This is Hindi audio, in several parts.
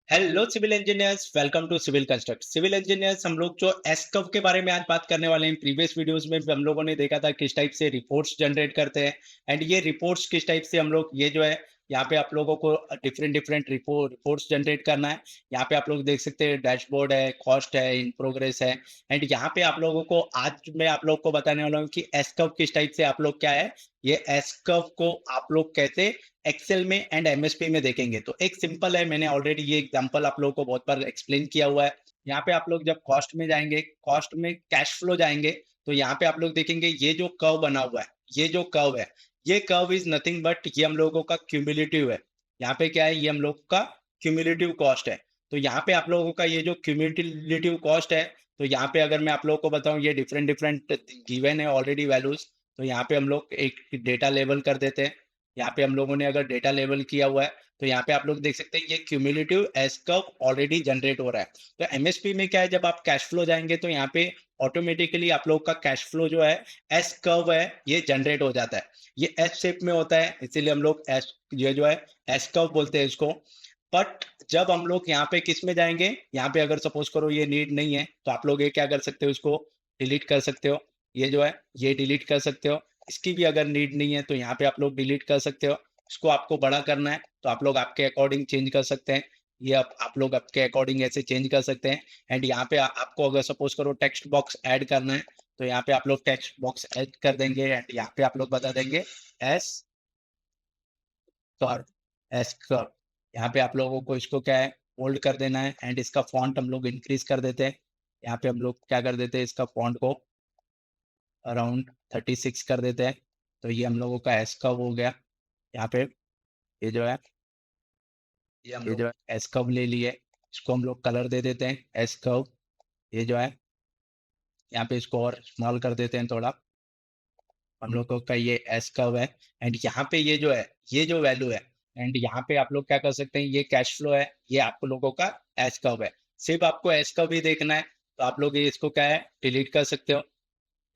Hello civil engineers, welcome to civil construct. Civil engineers हम लोग जो एस कर्व के बारे में आज बात करने वाले हैं। प्रीवियस वीडियोस में भी हम लोगों ने देखा था किस टाइप से रिपोर्ट्स जनरेट करते हैं एंड ये रिपोर्ट्स किस टाइप से हम लोग ये जो है यहाँ पे आप लोगों को डिफरेंट डिफरेंट रिपोर्ट्स जनरेट करना है। यहाँ पे आप लोग देख सकते हैं डैशबोर्ड है, कॉस्ट है, इन प्रोग्रेस है एंड यहाँ पे आप लोगों को आज मैं आप लोग को बताने वाला हूँ कि एस कर्व किस टाइप से आप लोग क्या है, ये एस कर्व को आप लोग कैसे एक्सेल में एंड एमएसपी में देखेंगे। तो एक सिंपल है, मैंने ऑलरेडी ये एग्जांपल आप लोगों को बहुत बार एक्सप्लेन किया हुआ है। यहाँ पे आप लोग जब कॉस्ट में जाएंगे, कॉस्ट में कैश फ्लो जाएंगे, तो यहाँ पे आप लोग देखेंगे ये जो कर्व बना हुआ है, ये जो कर्व है, ये कर्व इज नथिंग बट ये हम लोगों का क्यूमुलेटिव है। यहाँ पे क्या है, ये हम लोग का क्यूमुलेटिव कॉस्ट है। तो यहाँ पे आप लोगों का ये जो क्यूमुलेटिव कॉस्ट है, तो यहाँ पे अगर मैं आप लोगों को बताऊं, ये डिफरेंट डिफरेंट गिवन है ऑलरेडी वैल्यूज। तो यहाँ पे हम लोग एक डेटा लेवल कर देते हैं। यहाँ पे हम लोगों ने अगर डेटा लेवल किया हुआ है, तो यहाँ पे आप लोग देख सकते हैं ये cumulative S curve already generate हो रहा है। तो एमएसपी में क्या है, जब आप कैश फ्लो जाएंगे तो यहाँ पे ऑटोमेटिकली आप लोग का कैश फ्लो जो है एस कर्व है, ये जनरेट हो जाता है। ये एस शेप में होता है, इसीलिए हम लोग एस ये जो है एस कर्व बोलते हैं इसको। बट जब हम लोग यहाँ पे किस में जाएंगे, यहाँ पे अगर सपोज करो ये नीड नहीं है, तो आप लोग ये क्या कर सकते हो, इसको डिलीट कर सकते हो। ये जो है ये डिलीट कर सकते हो। इसकी भी अगर नीड नहीं है तो यहाँ पे आप लोग डिलीट कर सकते हो। इसको आपको बड़ा करना है तो आप लोग आपके अकॉर्डिंग चेंज कर सकते हैं। ये आप लोग आपके अकॉर्डिंग ऐसे चेंज कर सकते हैं। एंड यहाँ पे आपको अगर सपोज करो टेक्स्ट बॉक्स ऐड करना है, तो यहाँ पे आप लोग टेक्स्ट बॉक्स ऐड कर देंगे एंड यहाँ पे आप लोग बता देंगे एस कर्व, एस कर्व। यहाँ पे आप लोगों को इसको क्या है, होल्ड कर देना है एंड इसका फॉन्ट हम लोग इंक्रीज कर देते हैं। यहाँ पे हम लोग क्या कर देते हैं, इसका फॉन्ट को अराउंड 36 कर देते हैं। तो ये हम लोगों का एस कर्व हो गया। यहाँ पे ये जो है एस कर्व ले लिए, इसको हम लोग कलर दे देते हैं एस कर्व। ये जो है यहाँ पे इसको और स्मॉल कर देते हैं थोड़ा। हम लोगों का ये एस कर्व है एंड यहाँ पे ये जो है, ये जो वैल्यू है एंड यहाँ पे आप लोग क्या कर सकते हैं, ये कैश फ्लो है, ये आप लोगों का एस कर्व है। सिर्फ आपको एस कर्व ही देखना है, तो आप लोग ये इसको क्या है, डिलीट कर सकते हो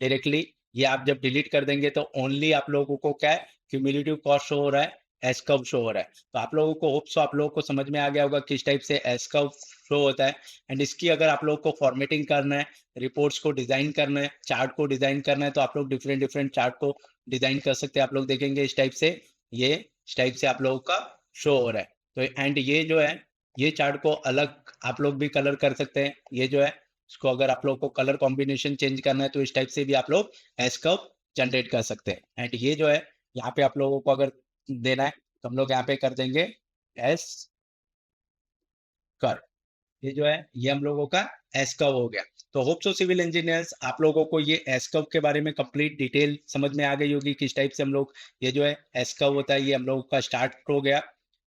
डायरेक्टली। ये आप जब डिलीट कर देंगे तो ओनली आप लोगों को क्या है, क्यूमुलेटिव कॉस्ट शो हो रहा है, एस कर्व शो हो रहा है। तो आप लोगों को होप सो आप लोगों को समझ में आ गया होगा किस टाइप से एस कर्व शो होता है। एंड इसकी अगर आप लोगों को फॉर्मेटिंग करना है, रिपोर्ट्स को डिजाइन करना है, चार्ट को डिजाइन करना है, तो आप लोग डिफरेंट डिफरेंट चार्ट को डिजाइन कर सकते हैं। आप लोग देखेंगे इस टाइप से, ये इस टाइप से आप लोगों का शो हो रहा है। तो एंड ये जो है, ये चार्ट को अलग आप लोग भी कलर कर सकते हैं। ये जो है, इसको अगर आप लोग को कलर कॉम्बिनेशन चेंज करना है तो इस टाइप से भी आप लोग एस कर्व जनरेट कर सकते हैं। एंड ये जो है, यहाँ पे आप लोगों को अगर देना है तो हम लोग यहाँ पे कर देंगे एस कर्व। ये जो है, ये हम लोगों का एस कर्व हो गया। तो होप सो सिविल इंजीनियर्स आप लोगों को ये एस कर्व के बारे में कंप्लीट डिटेल समझ में आ गई होगी किस टाइप से हम लोग, ये जो है एस कर्व होता है, ये हम लोगों का स्टार्ट हो गया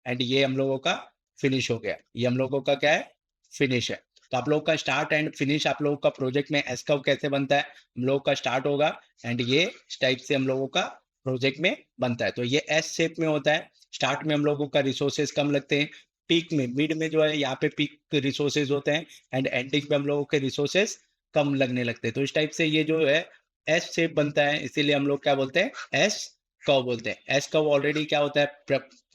एंड ये हम लोगों का फिनिश हो गया। ये हम लोगों का क्या है, फिनिश है। तो आप लोगों का स्टार्ट एंड फिनिश, आप लोगों का प्रोजेक्ट में एस कर्व कैसे बनता है, हम लोगों का स्टार्ट होगा एंड ये इस टाइप से हम लोगों का प्रोजेक्ट में बनता है। तो ये एस शेप में होता है। स्टार्ट में हम लोगों का रिसोर्सेज कम लगते हैं, पीक में मिड में जो है यहाँ पे पीक रिसोर्सेज होते हैं एंड एंडिंग पे हम लोगों के रिसोर्सेज कम लगने लगते हैं। तो इस टाइप से ये जो है एस शेप बनता है, इसीलिए हम लोग क्या बोलते हैं, एस कर्व बोलते हैं। एस कर्व ऑलरेडी क्या होता है,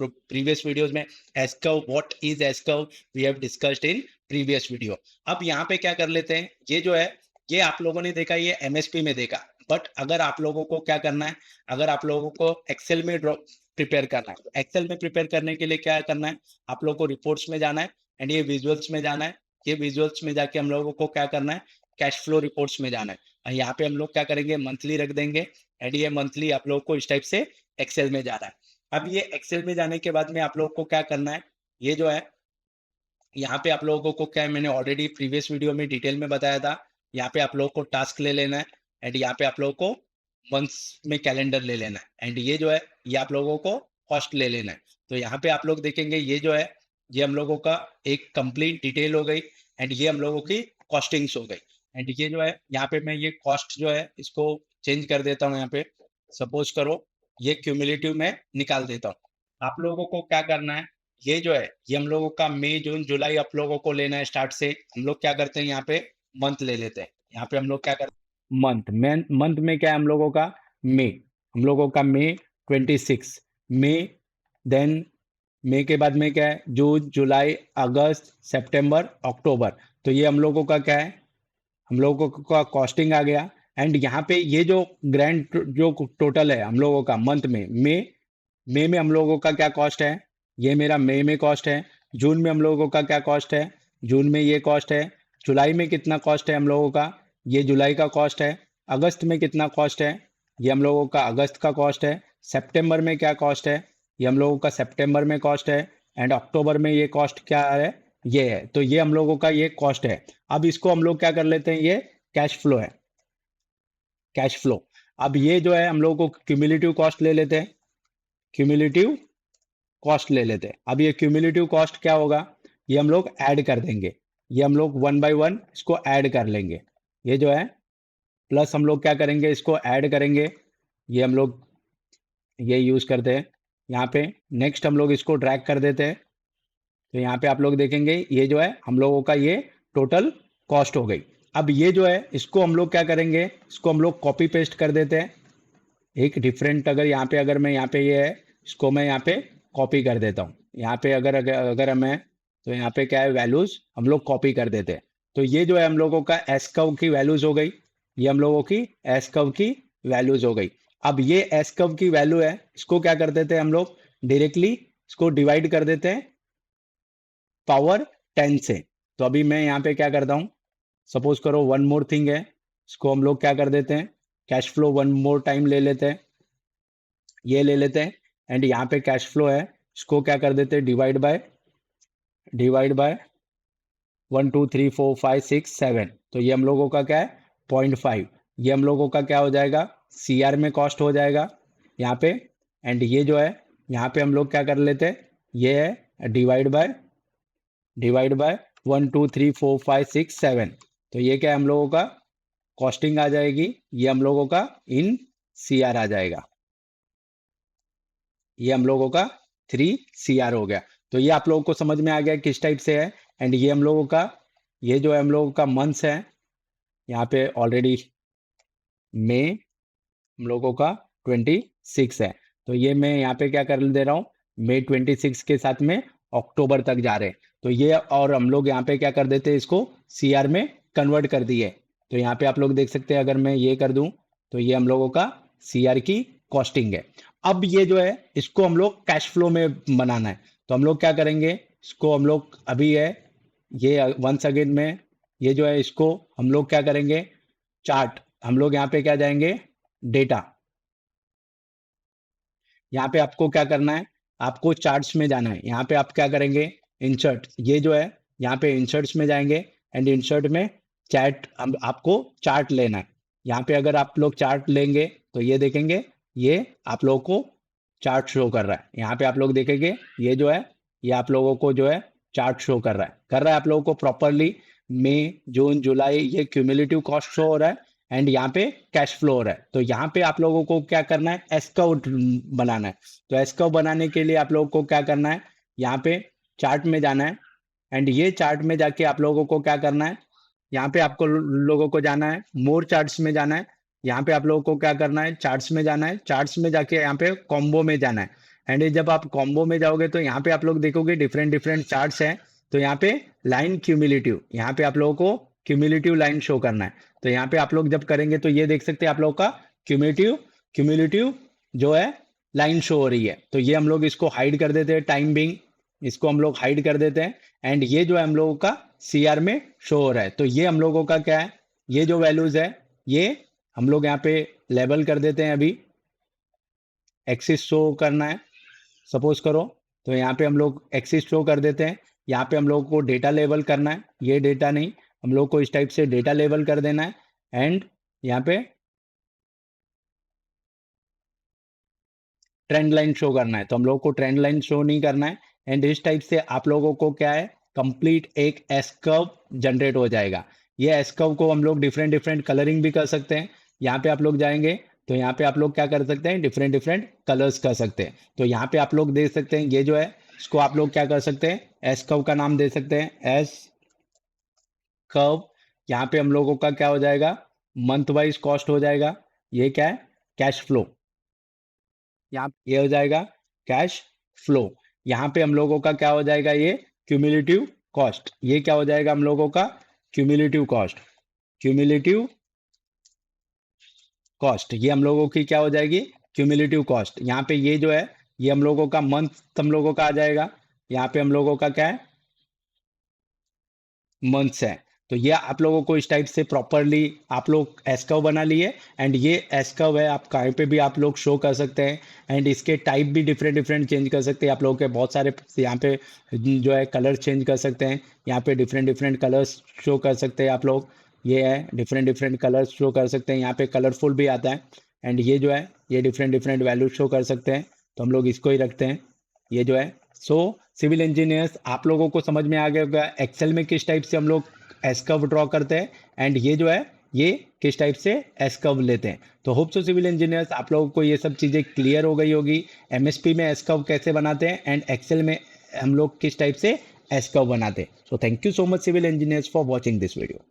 प्रीवियस वीडियोस में S curve, what is S curve, we have discussed in previous video. अब यहाँ पे क्या कर लेते हैं, ये जो है, ये आप लोगों ने देखा, ये एमएसपी में देखा। बट अगर आप लोगों को क्या करना है, अगर आप लोगों को एक्सेल में प्रिपेयर करना है, तो एक्सेल में प्रिपेयर करने के लिए क्या करना है, आप लोगों को रिपोर्ट्स में जाना है एंड ये विजुअल्स में जाना है। ये विजुअल्स में जाके हम लोगों को क्या करना है, कैश फ्लो रिपोर्ट्स में जाना है। और यहाँ पे हम लोग क्या करेंगे, मंथली रख देंगे एंड ये मंथली आप लोगों को इस टाइप से एक्सेल में जाना है। अब ये एक्सेल में जाने के बाद में आप लोगों को क्या करना है, ये जो है, यहाँ पे आप लोगों को क्या है, मैंने ऑलरेडी प्रीवियस वीडियो में डिटेल में बताया था। यहाँ पे आप लोगों को टास्क ले लेना है एंड यहाँ पे आप लोगों को मंथ्स में कैलेंडर ले लेना है एंड ये जो है, ये आप लोगों को कॉस्ट ले लेना है। तो यहाँ पे आप लोग देखेंगे, ये जो है, ये हम लोगों का एक कंप्लीट डिटेल हो गई एंड ये हम लोगों की कॉस्टिंग्स हो गई। एंड ये जो है, यहाँ पे मैं ये कॉस्ट जो है इसको चेंज कर देता हूँ। यहाँ पे सपोज करो ये क्यूमुलेटिव में निकाल देता हूँ। आप लोगों को क्या करना है, ये जो है, ये हम लोगों का मई जून जुलाई आप लोगों को लेना है स्टार्ट से। हम लोग क्या करते हैं, यहाँ पे मंथ ले लेते हैं। यहाँ पे हम लोग क्या करते हैं, मंथ में क्या है हम लोगों का, मई। हम लोगों का मई 26 मई, देन मई के बाद में क्या है, जून, जुलाई, अगस्त, सितंबर, अक्टूबर। तो ये हम लोगों का क्या है, हम लोगों का कॉस्टिंग आ गया। एंड यहाँ पे ये जो ग्रैंड जो टोटल है हम लोगों का मंथ में, मई में हम लोगों का क्या कॉस्ट है, ये मेरा मई में कॉस्ट है। जून में हम लोगों का क्या कॉस्ट है, जून में ये कॉस्ट है। जुलाई में कितना कॉस्ट है हम लोगों का, ये जुलाई का कॉस्ट है। अगस्त में कितना कॉस्ट है, ये हम लोगों का अगस्त का कॉस्ट है। सितंबर में क्या कॉस्ट है, ये हम लोगों का सितंबर में कॉस्ट है। एंड अक्टूबर में ये कॉस्ट क्या है, ये है। तो ये हम लोगों का ये कॉस्ट है। अब इसको हम लोग क्या कर लेते हैं, ये कैश फ्लो है, कैश फ्लो। अब ये जो है हम लोगों को क्यूमुलेटिव कॉस्ट ले लेते हैं, क्यूमुलेटिव कॉस्ट ले लेते हैं। अब ये क्यूमुलेटिव कॉस्ट क्या होगा, ये हम लोग ऐड कर देंगे, ये हम लोग वन बाय वन इसको ऐड कर लेंगे। ये जो है प्लस हम लोग क्या करेंगे, इसको ऐड करेंगे, ये हम लोग ये यूज करते हैं यहाँ पे। नेक्स्ट हम लोग इसको ड्रैग कर देते हैं। तो यहाँ पे आप लोग देखेंगे ये जो है हम लोगों का ये टोटल कॉस्ट हो गई। अब ये जो है इसको हम लोग क्या करेंगे, इसको हम लोग कॉपी पेस्ट कर देते हैं। एक डिफरेंट, अगर यहाँ पे अगर मैं यहाँ पे ये है, इसको मैं यहाँ पे कॉपी कर देता हूँ। यहाँ पे अगर अगर, अगर मैं, तो यहाँ पे क्या है, वैल्यूज हम लोग कॉपी कर देते हैं। तो ये जो है हम लोगों का एस कर्व की वैल्यूज हो गई, ये हम लोगों की एस कर्व की वैल्यूज हो गई। अब ये एस कर्व की वैल्यू है, इसको क्या कर देते हैं हम लोग, डायरेक्टली इसको डिवाइड कर देते हैं पावर 10 से। तो अभी मैं यहाँ पे क्या करता हूँ, सपोज करो वन मोर थिंग है, इसको हम लोग क्या कर देते हैं, cash flow one more time ले लेते हैं, ये ले लेते हैं। एंड यहाँ पे कैश फ्लो है, इसको क्या कर देते हैं, डिवाइड बाय 1 2 3 4 5 6 7। तो ये हम लोगों का क्या है, 0.5। ये हम लोगों का क्या हो जाएगा, सीआर में कॉस्ट हो जाएगा यहाँ पे। एंड ये जो है यहाँ पे हम लोग क्या कर लेते हैं, ये है डिवाइड बाय 1 2 3 4 5 6 7। तो ये क्या है हम लोगों का कॉस्टिंग आ जाएगी, ये हम लोगों का इन सीआर आ जाएगा, ये हम लोगों का 3 CR हो गया। तो ये आप लोगों को समझ में आ गया किस टाइप से है। एंड ये हम लोगों का, ये जो है हम लोगों का मंथ्स है, यहाँ पे ऑलरेडी मई हम लोगों का 26 है। तो ये मैं यहाँ पे क्या कर दे रहा हूँ, मई 26 के साथ में अक्टूबर तक जा रहे हैं। तो ये, और हम लोग यहाँ पे क्या कर देते हैं, इसको CR में कन्वर्ट कर दिए। तो यहाँ पे आप लोग देख सकते हैं, अगर मैं ये कर दूं तो ये हम लोगों का CR की कॉस्टिंग है। अब ये जो है इसको हम लोग कैश फ्लो में बनाना है। तो हम लोग क्या करेंगे, इसको हम लोग अभी है, ये वंस अगेन में, ये जो है इसको हम लोग क्या करेंगे, चार्ट, हम लोग यहाँ पे क्या जाएंगे, डेटा। यहाँ पे आपको क्या करना है, आपको चार्ट्स में जाना है। यहाँ पे आप क्या करेंगे, इंसर्ट, ये जो है यहाँ पे इंसर्ट्स में जाएंगे। एंड इंसर्ट में चैट, आपको चार्ट लेना है। यहाँ पे अगर आप लोग चार्ट लेंगे तो ये देखेंगे, ये आप लोगों को चार्ट शो कर रहा है। यहाँ पे आप लोग देखेंगे ये जो है, ये आप लोगों को जो है चार्ट शो कर रहा है आप लोगों को प्रॉपरली। मई, जून, जुलाई, ये क्यूमुलेटिव कॉस्ट शो हो रहा है। एंड यहाँ पे कैश फ्लो हो रहा है। तो यहाँ पे आप लोगों को क्या करना है, एस्कव बनाना है। तो एस्कव बनाने के लिए आप लोगों को क्या करना है, यहाँ पे चार्ट में जाना है। एंड ये चार्ट में जाके आप लोगों को क्या करना है, यहाँ पे आपको लोगों को जाना है, मोर चार्ट्स में जाना है। यहाँ पे आप लोगों को क्या करना है, चार्ट्स में जाना है। चार्ट्स में जाके यहाँ पे कॉम्बो में जाना है। एंड ये जब आप कॉम्बो में जाओगे तो यहाँ पे आप लोग देखोगे डिफरेंट डिफरेंट चार्ट्स हैं। तो यहाँ पे लाइन क्यूमुलेटिव, यहाँ पे आप लोगों को क्यूमुलेटिव लाइन शो करना है। तो यहाँ पे आप लोग जब करेंगे तो ये देख सकते हैं आप लोगों का क्यूमुलेटिव क्यूमुलेटिव जो है लाइन शो हो रही है। तो ये हम लोग इसको हाइड कर देते हैं, टाइम बिंग इसको हम लोग हाइड कर देते हैं। एंड ये जो है हम लोगों का CR में शो हो रहा है। तो ये हम लोगों का क्या है, ये जो वैल्यूज है ये हम लोग यहाँ पे लेबल कर देते हैं। अभी एक्सिस शो करना है सपोज करो, तो यहाँ पे हम लोग एक्सिस शो कर देते हैं। यहाँ पे हम लोग को डेटा लेबल करना है, ये डेटा नहीं, हम लोग को इस टाइप से डेटा लेबल कर देना है। एंड यहाँ पे ट्रेंड लाइन शो करना है, तो हम लोग को ट्रेंड लाइन शो नहीं करना है। एंड इस टाइप से आप लोगों को क्या है, कंप्लीट एक एस कर्व जनरेट हो जाएगा। ये एस कर्व को हम लोग डिफरेंट डिफरेंट कलरिंग भी कर सकते हैं। यहाँ पे आप लोग जाएंगे तो यहाँ पे आप लोग क्या कर सकते हैं, डिफरेंट डिफरेंट कलर्स कर सकते हैं। तो यहाँ पे आप लोग देख सकते हैं, ये जो है इसको आप लोग क्या कर सकते हैं, एस कर्व का नाम दे सकते हैं, एस कर्व। यहाँ पे हम लोगों का क्या हो जाएगा, मंथ वाइज कॉस्ट हो जाएगा। ये क्या है, कैश फ्लो, यहाँ ये हो जाएगा कैश फ्लो। यहाँ पे हम लोगों का क्या हो जाएगा, ये क्यूमुलेटिव कॉस्ट। ये क्या हो जाएगा हम लोगों का, क्यूमुलेटिव कॉस्ट। क्यूमुलेटिव कॉस्ट ये हम लोगों की क्या हो जाएगी, क्यूमुलेटिव कॉस्ट। यहाँ पे ये जो है ये हम लोगों का मंथ हम लोगों का आ जाएगा। यहाँ पे हम लोगों का क्या है, मंथ्स है। तो ये आप लोगों को इस टाइप से प्रॉपरली आप लोग एस्कव बना लिए। एंड ये एस्कव है, आप कहीं पे भी आप लोग शो कर सकते हैं। एंड इसके टाइप भी डिफरेंट डिफरेंट चेंज कर सकते हैं आप लोगों के, बहुत सारे यहाँ पे जो है कलर चेंज कर सकते हैं। यहाँ पे डिफरेंट डिफरेंट कलर्स शो कर सकते हैं आप लोग। ये है डिफरेंट डिफरेंट कलर्स शो कर सकते हैं, यहाँ पे कलरफुल भी आता है। एंड ये जो है ये डिफरेंट डिफरेंट वैल्यू शो कर सकते हैं, तो हम लोग इसको ही रखते हैं। ये जो है सो सिविल इंजीनियर्स आप लोगों को समझ में आ गया होगा एक्सेल में किस टाइप से हम लोग एस कर्व ड्रॉ करते हैं। एंड ये जो है ये किस टाइप से एस कर्व लेते हैं। तो होप सो सिविल इंजीनियर्स आप लोगों को ये सब चीज़ें क्लियर हो गई होगी, एमएसपी में एस कर्व कैसे बनाते हैं एंड एक्सेल में हम लोग किस टाइप से एस कर्व बनाते हैं। So thank you so much civil engineers for watching this video.